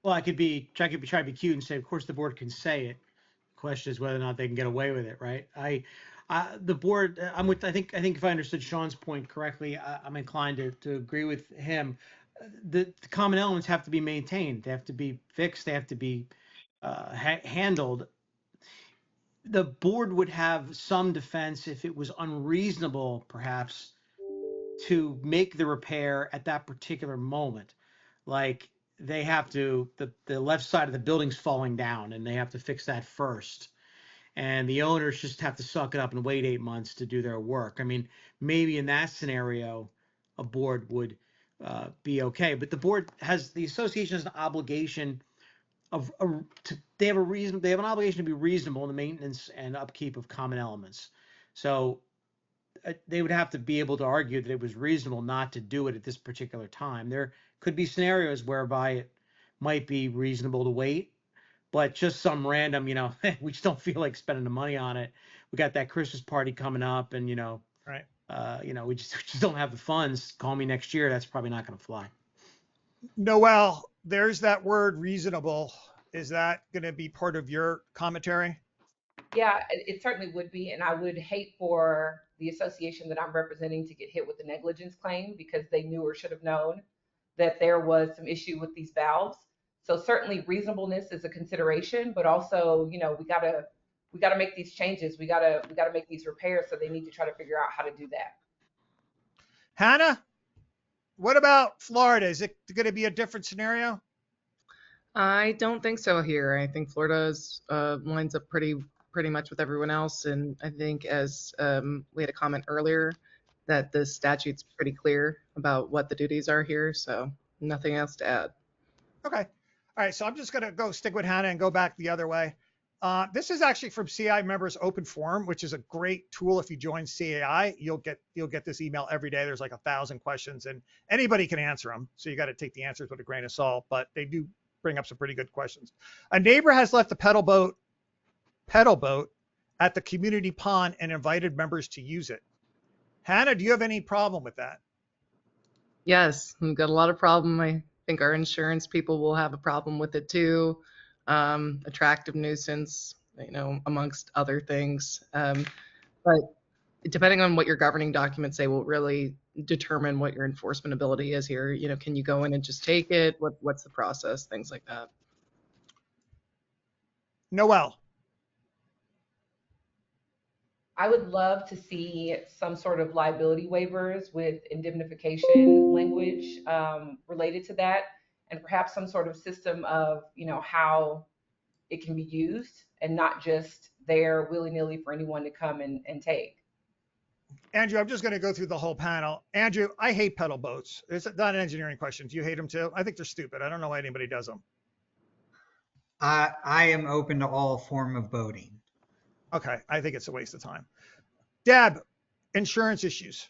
Well, I could try to be cute and say, of course, the board can say it. The question is whether or not they can get away with it, right? The board, I think if I understood Sean's point correctly, I'm inclined to agree with him. The common elements have to be maintained. They have to be fixed. They have to be handled. The board would have some defense if it was unreasonable, perhaps, to make the repair at that particular moment. Like they have to, the left side of the building's falling down and they have to fix that first. And the owners just have to suck it up and wait 8 months to do their work. I mean, maybe in that scenario, a board would be okay. But the association has an obligation they have an obligation to be reasonable in the maintenance and upkeep of common elements. So they would have to be able to argue that it was reasonable not to do it at this particular time. There could be scenarios whereby it might be reasonable to wait, but just some random, we just don't feel like spending the money on it. We got that Christmas party coming up, and right. We just don't have the funds. Call me next year. That's probably not going to fly. Noel, there's that word reasonable. Is that going to be part of your commentary? Yeah, it certainly would be. And I would hate for the association that I'm representing to get hit with a negligence claim because they knew or should have known that there was some issue with these valves. So certainly reasonableness is a consideration, but also, we gotta make these changes. We gotta make these repairs. So they need to try to figure out how to do that. Hannah, what about Florida? Is it going to be a different scenario? I don't think so here. I think Florida's lines up pretty much with everyone else, and I think as we had a comment earlier that the statute's pretty clear about what the duties are here, so nothing else to add. Okay. All right. So I'm just going to go stick with Hannah and go back the other way. This is actually from CAI members open forum, which is a great tool. If you join CAI, you'll get this email every day. There's like 1,000 questions and anybody can answer them. So you got to take the answers with a grain of salt, but they do bring up some pretty good questions. A neighbor has left a pedal boat at the community pond and invited members to use it. Hannah, do you have any problem with that? Yes, we've got a lot of problem. I think our insurance people will have a problem with it too. Attractive nuisance, amongst other things. But depending on what your governing documents say will really determine what your enforcement ability is here. Can you go in and just take it? What's the process? Things like that. Noel. I would love to see some sort of liability waivers with indemnification language related to that, and perhaps some sort of system of, how it can be used and not just there willy-nilly for anyone to come and take. Andrew, I'm just going to go through the whole panel. Andrew, I hate pedal boats. It's not an engineering question. Do you hate them too? I think they're stupid. I don't know why anybody does them. I am open to all form of boating. Okay, I think it's a waste of time. Deb, insurance issues.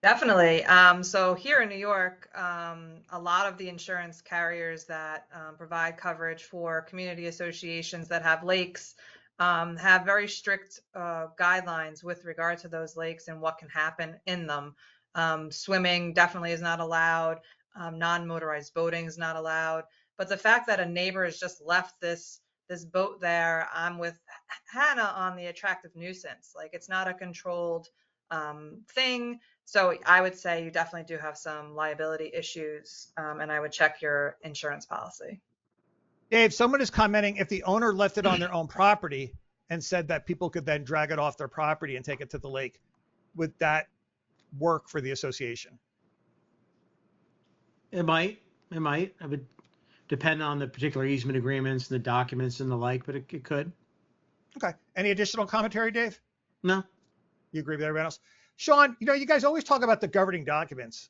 Definitely. So here in New York, a lot of the insurance carriers that provide coverage for community associations that have lakes have very strict guidelines with regard to those lakes and what can happen in them. Swimming definitely is not allowed. Non-motorized boating is not allowed. But the fact that a neighbor has just left this boat there, I'm with Hannah on the attractive nuisance. Like, it's not a controlled thing. So I would say you definitely do have some liability issues, and I would check your insurance policy. Dave, someone is commenting if the owner left it on their own property and said that people could then drag it off their property and take it to the lake, would that work for the association? It might. It would depend on the particular easement agreements and the documents and the like, but it could. Okay. Any additional commentary, Dave? No. You agree with everyone else? Sean, you guys always talk about the governing documents.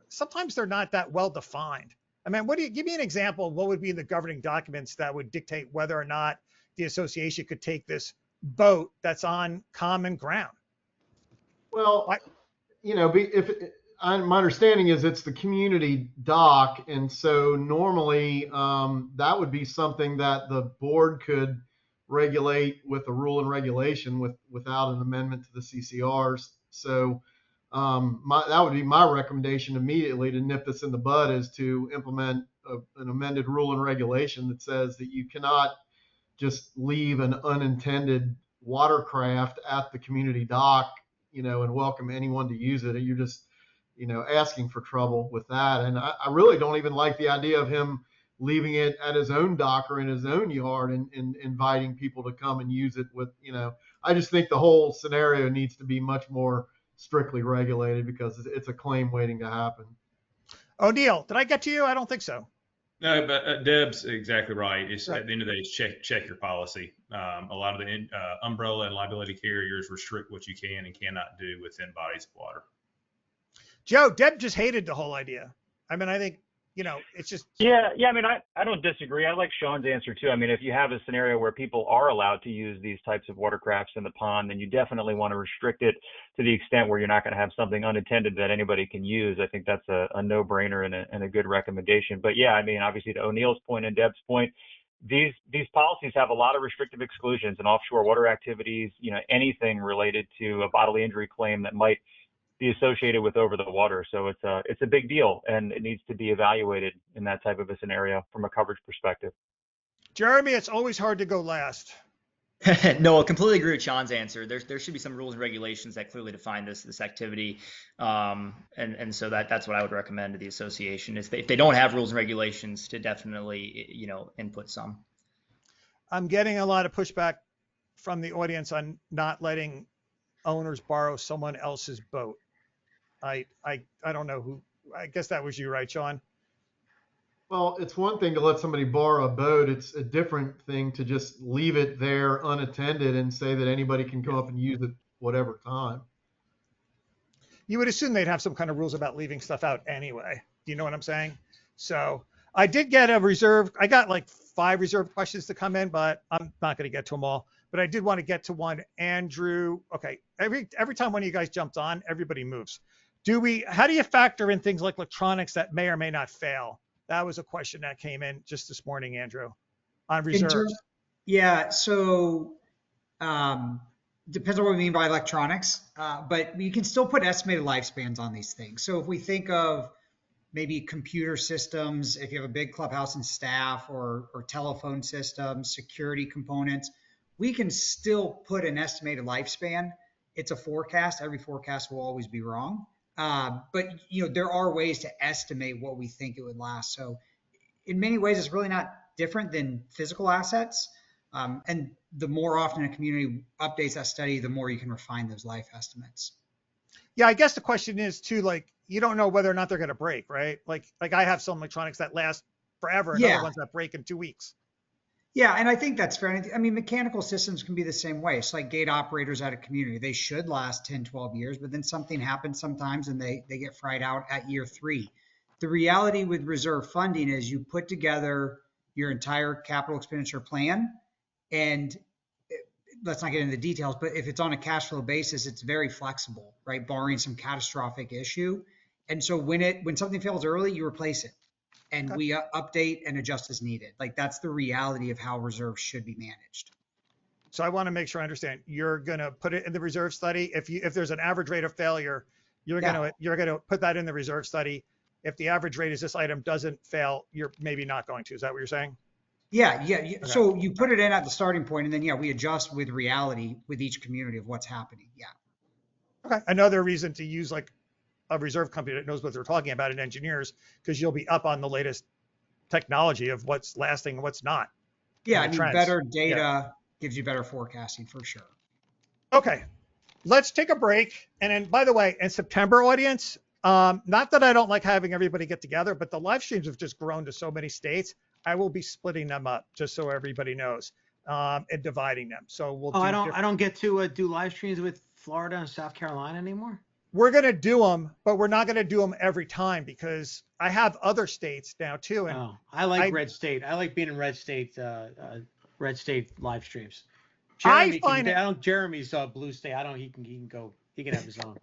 Sometimes they're not that well defined. I mean, give me an example of what would be in the governing documents that would dictate whether or not the association could take this boat that's on common ground? Well, my understanding is it's the community dock, and so normally that would be something that the board could regulate with a rule and regulation without an amendment to the CCRs. So that would be my recommendation immediately to nip this in the bud, is to implement an amended rule and regulation that says that you cannot just leave an unintended watercraft at the community dock, and welcome anyone to use it. And you're just, asking for trouble with that. And I really don't even like the idea of him leaving it at his own dock or in his own yard and inviting people to come and use it with, I just think the whole scenario needs to be much more strictly regulated because it's a claim waiting to happen. O'Neill, did I get to you? I don't think so. No, but Deb's exactly right. It's right. At the end of the day, check your policy. A lot of the umbrella and liability carriers restrict what you can and cannot do within bodies of water. Joe, Deb just hated the whole idea. I mean, I think, it's just. Yeah. I mean, I don't disagree. I like Sean's answer too. I mean, if you have a scenario where people are allowed to use these types of watercrafts in the pond, then you definitely want to restrict it to the extent where you're not going to have something unattended that anybody can use. I think that's a no-brainer and a good recommendation. But yeah, I mean, obviously to O'Neill's point and Deb's point, these policies have a lot of restrictive exclusions and offshore water activities, anything related to a bodily injury claim that might be associated with over the water. So it's a big deal, and it needs to be evaluated in that type of a scenario from a coverage perspective. Jeremy, it's always hard to go last. No, I completely agree with Sean's answer. There should be some rules and regulations that clearly define this activity, and so that's what I would recommend to the association. If they don't have rules and regulations, to definitely input some. I'm getting a lot of pushback from the audience on not letting owners borrow someone else's boat. I don't know who. I guess that was you, right, Sean? Well, it's one thing to let somebody borrow a boat. It's a different thing to just leave it there unattended and say that anybody can come up and use it whatever time. You would assume they'd have some kind of rules about leaving stuff out anyway. Do you know what I'm saying? So I did get a reserve. I got like 5 reserve questions to come in, but I'm not going to get to them all. But I did want to get to one. Andrew, okay. Every time one of you guys jumped on, everybody moves. How do you factor in things like electronics that may or may not fail? That was a question that came in just this morning, Andrew, on reserves. Yeah, so depends on what we mean by electronics, but you can still put estimated lifespans on these things. So if we think of maybe computer systems, if you have a big clubhouse and staff, or telephone systems, security components, we can still put an estimated lifespan. It's a forecast. Every forecast will always be wrong. But there are ways to estimate what we think it would last. So in many ways, it's really not different than physical assets. And the more often a community updates that study, the more you can refine those life estimates. Yeah, I guess the question is too, like, you don't know whether or not they're going to break, right? Like I have some electronics that last forever and other ones that break in 2 weeks. Yeah, and I think that's fair. I mean, mechanical systems can be the same way. It's like gate operators at a community. They should last 10, 12 years, but then something happens sometimes and they get fried out at year 3. The reality with reserve funding is you put together your entire capital expenditure plan, and let's not get into the details, but if it's on a cash flow basis, it's very flexible, right? Barring some catastrophic issue. And so when something fails early, you replace it. And we update and adjust as needed. Like, that's the reality of how reserves should be managed. So I want to make sure I understand. You're going to put it in the reserve study. If there's an average rate of failure, you're going to put that in the reserve study. If the average rate is this item doesn't fail, you're maybe not going to. Is that what you're saying? Yeah. Okay. So you put it in at the starting point, and then we adjust with reality with each community of what's happening. Yeah. Okay. Another reason to use like a reserve company that knows what they're talking about in engineers, because you'll be up on the latest technology of what's lasting and what's not. Yeah, I mean, better data gives you better forecasting for sure. Okay, let's take a break. And then, by the way, in September, audience, not that I don't like having everybody get together, but the live streams have just grown to so many states. I will be splitting them up just so everybody knows, and dividing them. So we'll. I don't get to do live streams with Florida and South Carolina anymore. We're going to do them, but we're not going to do them every time because I have other states now too. And I like red state. I like being in red state live streams. Jeremy's blue state. He can go. He can have his own.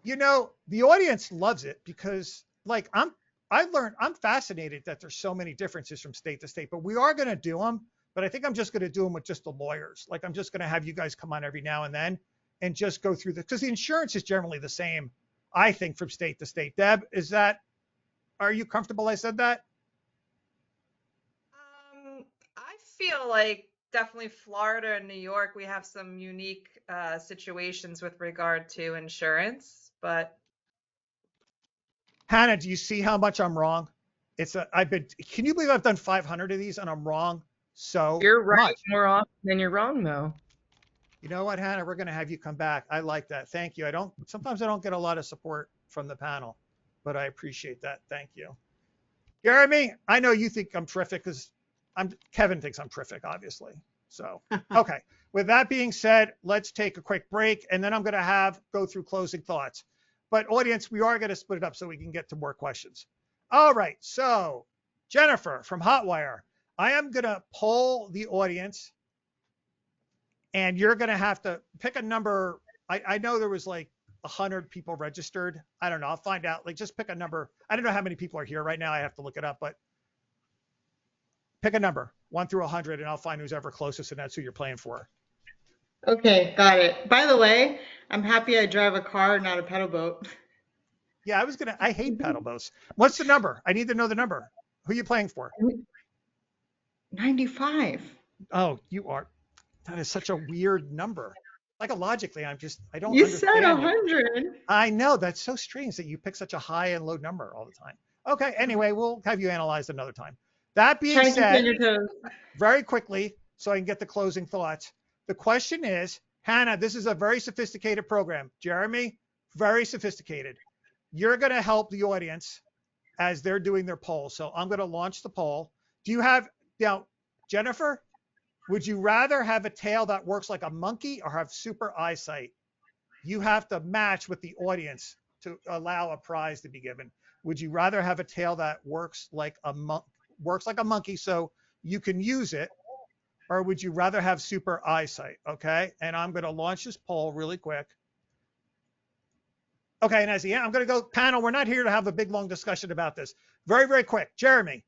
The audience loves it because like I'm fascinated that there's so many differences from state to state, but we are going to do them. But I think I'm just going to do them with just the lawyers. Like I'm just going to have you guys come on every now and then and just go through because the insurance is generally the same, I think, from state to state. Deb, are you comfortable I said that? I feel like definitely Florida and New York, we have some unique situations with regard to insurance, but. Hannah, do you see how much I'm wrong? Can you believe I've done 500 of these and I'm wrong? So you're right more often than you're wrong though. You know what, Hannah? We're going to have you come back. I like that. Thank you. Sometimes I don't get a lot of support from the panel, but I appreciate that. Thank you. Jeremy, I know you think I'm terrific because Kevin thinks I'm terrific, obviously. So, okay. With that being said, let's take a quick break and then I'm going to go through closing thoughts. But audience, we are going to split it up so we can get to more questions. All right. So Jennifer from Hotwire, I am going to poll the audience. And you're going to have to pick a number. I know there was like 100 people registered. I don't know. I'll find out. Like, just pick a number. I don't know how many people are here right now. I have to look it up, but pick a number, 1 through 100, and I'll find who's ever closest, and that's who you're playing for. Okay, got it. By the way, I'm happy I drive a car, not a pedal boat. Yeah, I hate pedal boats. What's the number? I need to know the number. Who are you playing for? 95. Oh, you are. That is such a weird number. Psychologically, I don't You understand said 100. I know. That's so strange that you pick such a high and low number all the time. Okay, anyway, we'll have you analyzed another time. That being said, very quickly, so I can get the closing thoughts. The question is, Hannah, this is a very sophisticated program. Jeremy, very sophisticated. you're going to help the audience as they're doing their poll. So I'm going to launch the poll. Do you have, now, Jennifer, would you rather have a tail that works like a monkey or have super eyesight? You have to match with the audience to allow a prize to be given. Would you rather have a tail that works like a monkey so you can use it, or would you rather have super eyesight? Okay, and I'm going to launch this poll really quick. Okay, and I'm going to go panel. We're not here to have a big long discussion about this. Very, very quick. Jeremy.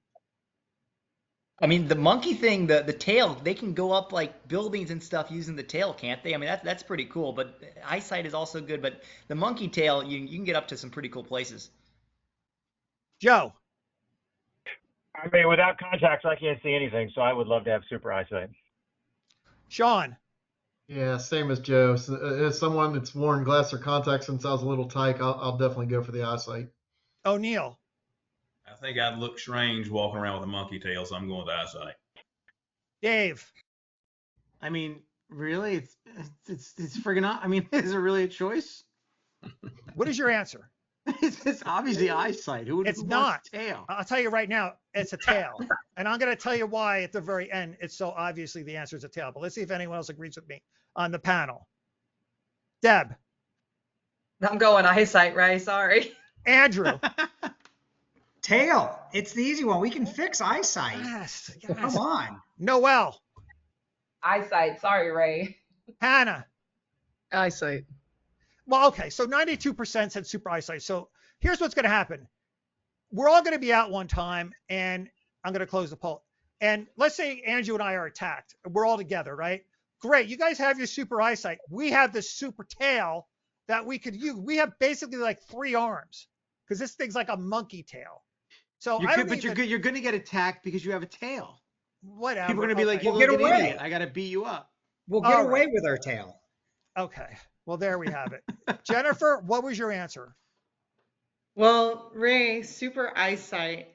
I mean, the monkey thing, the tail, they can go up like buildings and stuff using the tail, can't they? I mean, that's pretty cool, but eyesight is also good. But the monkey tail, you can get up to some pretty cool places. Joe. I mean, without contacts, I can't see anything, so I would love to have super eyesight. Sean. Yeah, same as Joe. So, as someone that's worn glass or contacts since I was a little tyke, I'll definitely go for the eyesight. O'Neill. I think I'd look strange walking around with a monkey tail, so I'm going with eyesight. Dave. I mean, really, it's friggin' I mean, is it really a choice? What is your answer? It's obviously eyesight. It's not. Tail? I'll tell you right now, it's a tail. And I'm going to tell you why at the very end. It's so obviously the answer is a tail. But let's see if anyone else agrees with me on the panel. Deb. I'm going eyesight, Ray. Sorry. Andrew. Tail. It's the easy one. We can fix eyesight. Yes. Come on. Noel. Eyesight. Sorry, Ray. Hannah. Eyesight. Well, okay. So 92% said super eyesight. So here's what's going to happen. We're all going to be out one time, and I'm going to close the poll. And let's say Andrew and I are attacked. We're all together, right? Great. You guys have your super eyesight. We have this super tail that we could use. We have basically like 3 arms because this thing's like a monkey tail. So you're going to get attacked because you have a tail. Whatever. People are going to be like, We'll you're get an away. idiot. I got to beat you up. We'll get away with our tail. Okay. Well, there we have it. Jennifer, what was your answer? Well, Ray, super eyesight.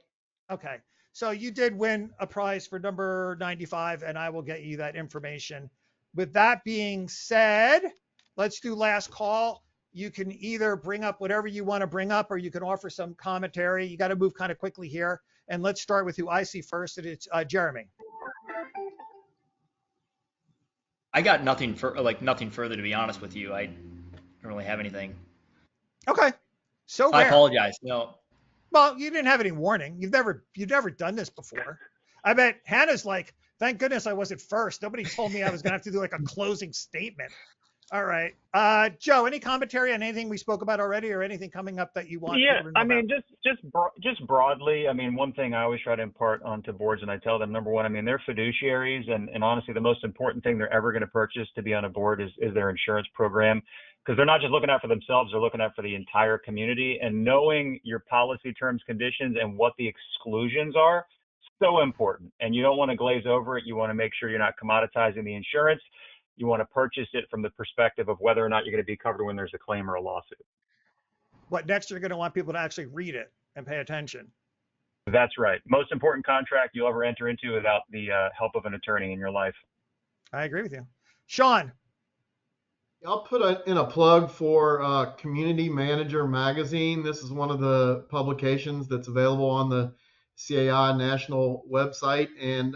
Okay. So you did win a prize for number 95, and I will get you that information. With that being said, let's do last call. You can either bring up whatever you want to bring up, or you can offer some commentary. You got to move kind of quickly here. And let's start with who I see first, and it's Jeremy. I got nothing further, to be honest with you. I don't really have anything. Okay. So I apologize. No. Well, you didn't have any warning. You've never done this before. I bet Hannah's like, thank goodness I wasn't first. Nobody told me I was going to have to do like a closing statement. All right. Joe, any commentary on anything we spoke about already, or anything coming up that you want? Yeah, I mean, just broadly, I mean, one thing I always try to impart onto boards, and I tell them, number one, I mean, they're fiduciaries, and honestly, the most important thing they're ever going to purchase to be on a board is their insurance program, because they're not just looking out for themselves, they're looking out for the entire community, and knowing your policy terms, conditions, and what the exclusions are, so important. And you don't want to glaze over it. You want to make sure you're not commoditizing the insurance. You want to purchase it from the perspective of whether or not you're going to be covered when there's a claim or a lawsuit. What next? You're going to want people to actually read it and pay attention. That's right. Most important contract you'll ever enter into without the help of an attorney in your life. I agree with you. Sean. I'll put in a plug for Community Manager Magazine. This is one of the publications that's available on the CAI national website, and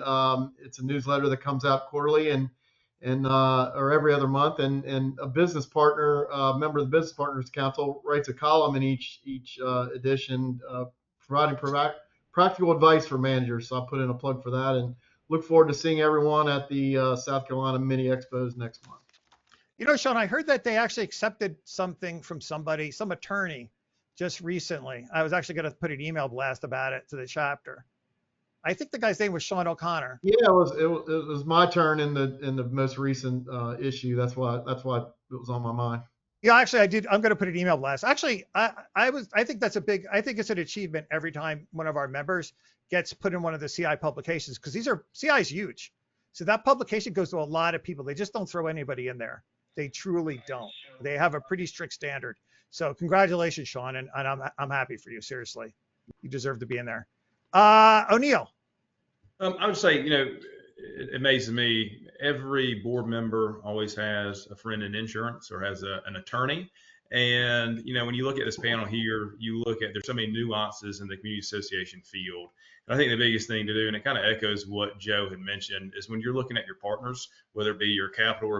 it's a newsletter that comes out quarterly and or every other month, and a business partner, member of the Business Partners Council, writes a column in each edition, providing practical advice for managers. So I'll put in a plug for that, and look forward to seeing everyone at the South Carolina Mini Expos next month. You know, Sean, I heard that they actually accepted something from somebody, some attorney, just recently. I was actually going to put an email blast about it to the chapter. I think the guy's name was Sean O'Connor. Yeah, it was my turn in the most recent issue. That's why it was on my mind. Yeah, actually, I did. I'm going to put an email blast. Actually, I think that's I think it's an achievement every time one of our members gets put in one of the CI publications, because CI is huge. So that publication goes to a lot of people. They just don't throw anybody in there. They truly don't. They have a pretty strict standard. So congratulations, Sean, and I'm happy for you. Seriously, you deserve to be in there. O'Neill. I would say, it amazes me. Every board member always has a friend in insurance or has an attorney. And, when you look at this panel here, you look at, there's so many nuances in the community association field. And I think the biggest thing to do, and it kind of echoes what Joe had mentioned, is when you're looking at your partners, whether it be your capital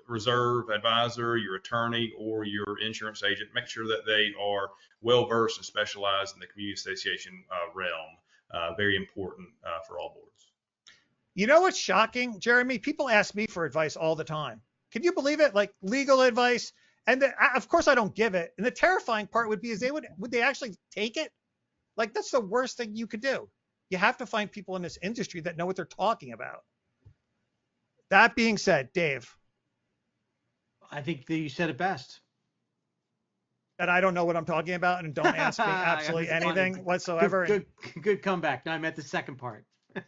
reserve advisor, your attorney, or your insurance agent, make sure that they are well-versed and specialized in the community association realm. Very important for all boards. You know what's shocking, Jeremy? People ask me for advice all the time. Can you believe it? Like legal advice. And of course I don't give it. And the terrifying part would be is would they actually take it? Like that's the worst thing you could do. You have to find people in this industry that know what they're talking about. That being said, Dave. I think that you said it best. That I don't know what I'm talking about and don't ask me absolutely anything whatsoever. Good comeback. No, I meant the second part.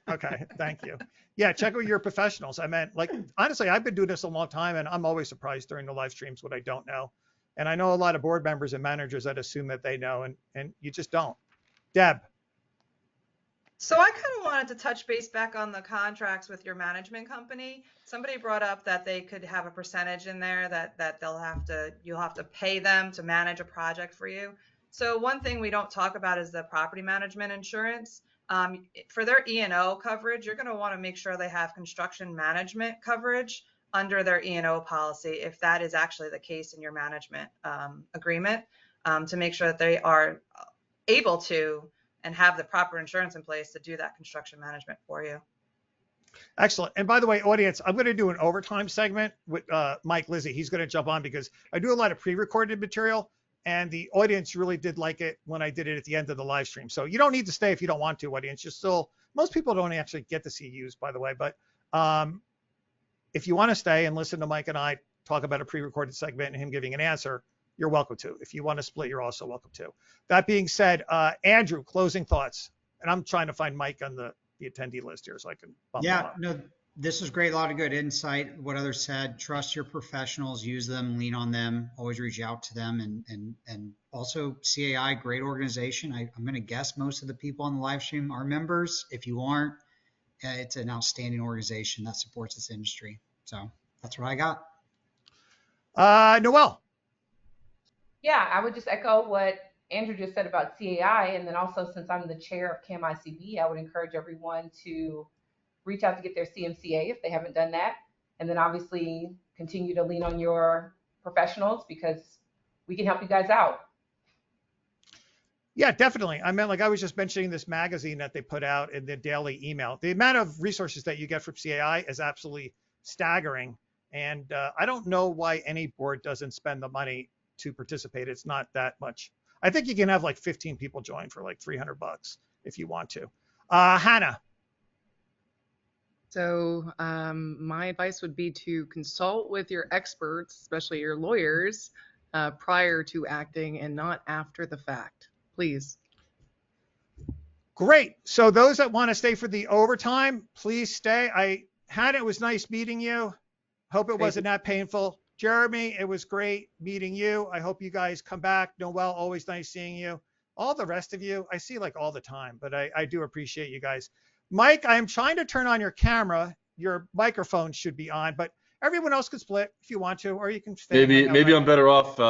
Okay, thank you. Yeah, check with your professionals. I meant, like, honestly, I've been doing this a long time, and I'm always surprised during the live streams what I don't know. And I know a lot of board members and managers that assume that they know, and you just don't. Deb. So I kind of wanted to touch base back on the contracts with your management company. Somebody brought up that they could have a percentage in there that you'll have to pay them to manage a project for you. So one thing we don't talk about is the property management insurance. For their E&O coverage, you're going to want to make sure they have construction management coverage under their E&O policy, if that is actually the case in your management agreement, to make sure that they are able to and have the proper insurance in place to do that construction management for you. Excellent. And by the way, audience, I'm going to do an overtime segment with Mike Lizzie. He's going to jump on because I do a lot of pre-recorded material. And the audience really did like it when I did it at the end of the live stream. So you don't need to stay if you don't want to, audience. You're still, most people don't actually get to see yous, by the way. But if you want to stay and listen to Mike and I talk about a pre-recorded segment and him giving an answer, you're welcome to. If you want to split, you're also welcome to. That being said, Andrew, closing thoughts. And I'm trying to find Mike on the attendee list here so I can bump him up. No, this was great. A lot of good insight. What others said, trust your professionals, use them, lean on them, always reach out to them. And also CAI, great organization. I'm going to guess most of the people on the live stream are members. If you aren't, it's an outstanding organization that supports this industry. So that's what I got. Noelle. Yeah, I would just echo what Andrew just said about CAI. And then also, since I'm the chair of CAM ICB, I would encourage everyone to reach out to get their CMCA if they haven't done that. And then obviously continue to lean on your professionals because we can help you guys out. Yeah, definitely. I mean, like I was just mentioning this magazine that they put out in the daily email. The amount of resources that you get from CAI is absolutely staggering. And I don't know why any board doesn't spend the money to participate. It's not that much. I think you can have like 15 people join for like $300 if you want to. Hannah. So my advice would be to consult with your experts, especially your lawyers, prior to acting and not after the fact, please. Great. So those that want to stay for the overtime, please stay. Hannah, it was nice meeting you. Hope it wasn't that painful. Jeremy, it was great meeting you. I hope you guys come back. Noelle, always nice seeing you. All the rest of you, I see like all the time, but I do appreciate you guys. Mike, I am trying to turn on your camera. Your microphone should be on, but everyone else can split if you want to, or you can stay. Maybe I'm better off